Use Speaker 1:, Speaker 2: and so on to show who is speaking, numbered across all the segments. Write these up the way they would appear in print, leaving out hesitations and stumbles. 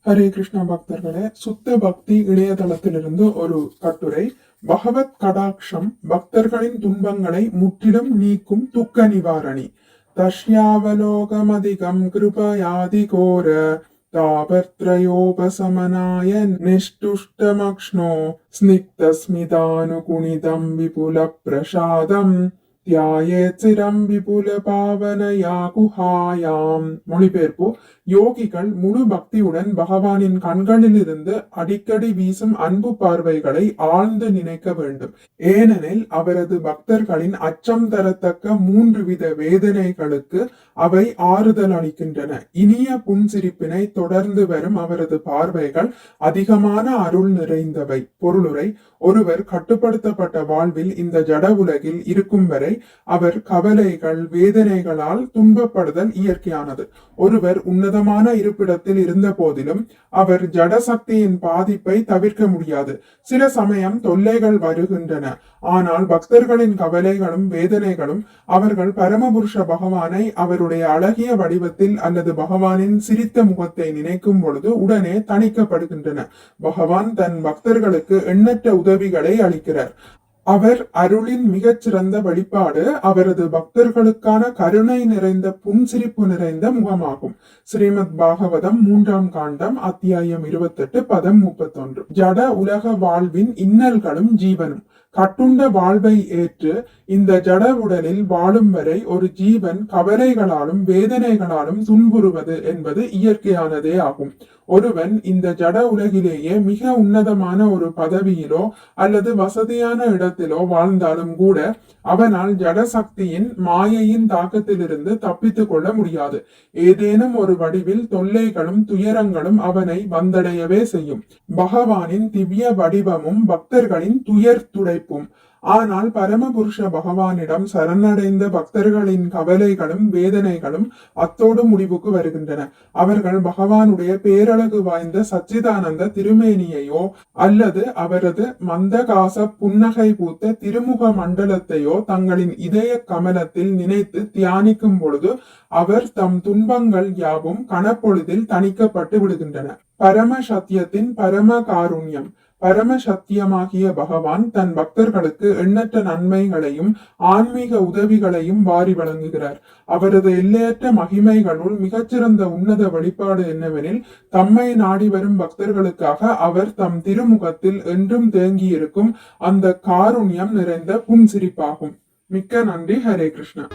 Speaker 1: ஹரே கிருஷ்ணா பக்தர்களே, சுத்த பக்தி இணையதளத்திலிருந்து ஒரு கட்டுரை. பகவத் கடாட்சம் பக்தர்களின் துன்பங்களை முற்றிலும் நீக்கும் துக்க நிவாரணி. தஷ்யாவலோகமதிகம் கிருபயாதி கோர தாபத்ரயோபசமனாய நிஷ்டுஷ்டமக்ஷ்ணோ ஸ்னிக்தஸ்மிதானுகுணிதம் விபுல பிரசாதம் தியாயேச்சிரம் விபுல பாவனயா குஹாயாம். மொழிபெயர்ப்பு: யோகிகள் முழு பக்தியுடன் பகவானின் கண்களிலிருந்து அடிக்கடி வீசும் அன்பு பார்வைகளை ஆழ்ந்து நினைக்க வேண்டும். ஏனெனில் அவரது பக்தர்களின் அச்சம் தரத்தக்க 3 வித வேதனைகளுக்கு அவை ஆறுதல் அளிக்கின்றன. இனிய புன்சிரிப்பினை தொடர்ந்து வரும் அவரது பார்வைகள் அதிகமான அருள் நிறைந்தவை. பொருளுரை: ஒருவர் கட்டுப்படுத்தப்பட்ட வாழ்வில் இந்த ஜட உலகில் இருக்கும் வரை அவர் கவலைகள் வேதனைகளால் துன்பப்படுதல் இயற்கையானது. ஒருவர் உன்னதமான இருப்பிடத்தில் இருந்த போதிலும் அவர் ஜட சக்தியின் பாதிப்பை தவிர்க்க முடியாது. சில சமயம் தொல்லைகள் வருகின்றன. ஆனால் பக்தர்களின் கவலைகளும் வேதனைகளும் அவர்கள் பரமபுருஷ பகவானை அவருடைய அழகிய வடிவத்தில் அல்லது பகவானின் சிரித்த முகத்தை நினைக்கும் பொழுது உடனே தணிக்கப்படுகின்றன. பகவான் தன் பக்தர்களுக்கு எண்ணற்ற உதவிகளை அளிக்கிறார். அவர் அருளின் மிகச்சிறந்த வெளிப்பாடு அவரது பக்தர்களுக்கான கருணை நிறைந்த புன்சிரிப்பு நிறைந்த முகமாகும். ஸ்ரீமத் பாகவதம் 3ஆம் காண்டம் அத்தியாயம் 28 பதம் 31. ஜட உலக வாழ்வின் இன்னல்களும் ஜீவனும். கட்டுண்ட வாழ்வை ஏற்று இந்த ஜட உடலில் வாழும் வரை ஒரு ஜீவன் கவலைகளாலும் வேதனைகளாலும் துன்புறுவது என்பது இயற்கையானதே ஆகும். ஒருவன் இந்த ஜட உலகிலேயே மிக உன்னதமான ஒரு பதவியிலோ அல்லது வசதியான இடத்திலோ வாழ்ந்தாலும் கூட அவனால் ஜட சக்தியின் மாயையின் தாக்கத்திலிருந்து தப்பித்துக் கொள்ள முடியாது. ஏதேனும் ஒரு வடிவில் தொல்லைகளும் துயரங்களும் அவனை வந்தடையவே செய்யும். பகவானின் திவ்ய வடிவமும் பக்தர்களின் துயர் துடைப்பும். ஆனால் பரமபுருஷ பகவானிடம் சரணடைந்த பக்தர்களின் கவலைகளும் வேதனைகளும் அத்தோடு முடிவுக்கு வருகின்றன. அவர்கள் பகவானுடைய பேரழகு வாய்ந்த சச்சிதானந்த திருமேனியையோ அல்லது அவரது மந்தகாச புன்னகை பூத்த திருமுக மண்டலத்தையோ தங்களின் இதய கமலத்தில் நினைத்து தியானிக்கும் பொழுது அவர் தம் துன்பங்கள் யாவும் கணப்பொழுதில் தணிக்கப்பட்டு விடுகின்றன. பரம சத்தியத்தின் பரம காருண்யம். பரம சத்தியமாகிய பகவான் தன் பக்தர்களுக்கு எண்ணற்ற நன்மைகளையும் ஆன்மீக உதவிகளையும் வாரி வழங்குகிறார். அவரது எல்லையற்ற மகிமைகளுள் மிகச்சிறந்த உன்னத வெளிப்பாடு என்னவெனில், தம்மை நாடி வரும் பக்தர்களுக்காக அவர் தம் திருமுகத்தில் என்றும் தேங்கியிருக்கும் அந்த காருண்யம் நிறைந்த புன்சிரிப்பாகும். மிக்க நன்றி. ஹரே கிருஷ்ணா.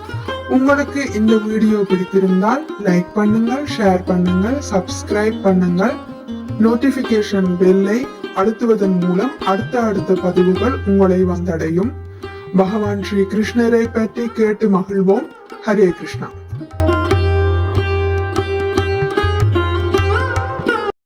Speaker 1: உங்களுக்கு இந்த வீடியோ பிடித்திருந்தால் லைக் பண்ணுங்கள், ஷேர் பண்ணுங்கள், சப்ஸ்கிரைப் பண்ணுங்கள். நோட்டிபிகேஷன் பெல்லை அழுத்துவதன் மூலம் அடுத்த பதிவுகள் உங்களை வந்தடையும். பகவான் ஸ்ரீ கிருஷ்ணரை பற்றி கேட்டு மகிழ்வோம். ஹரே கிருஷ்ணா.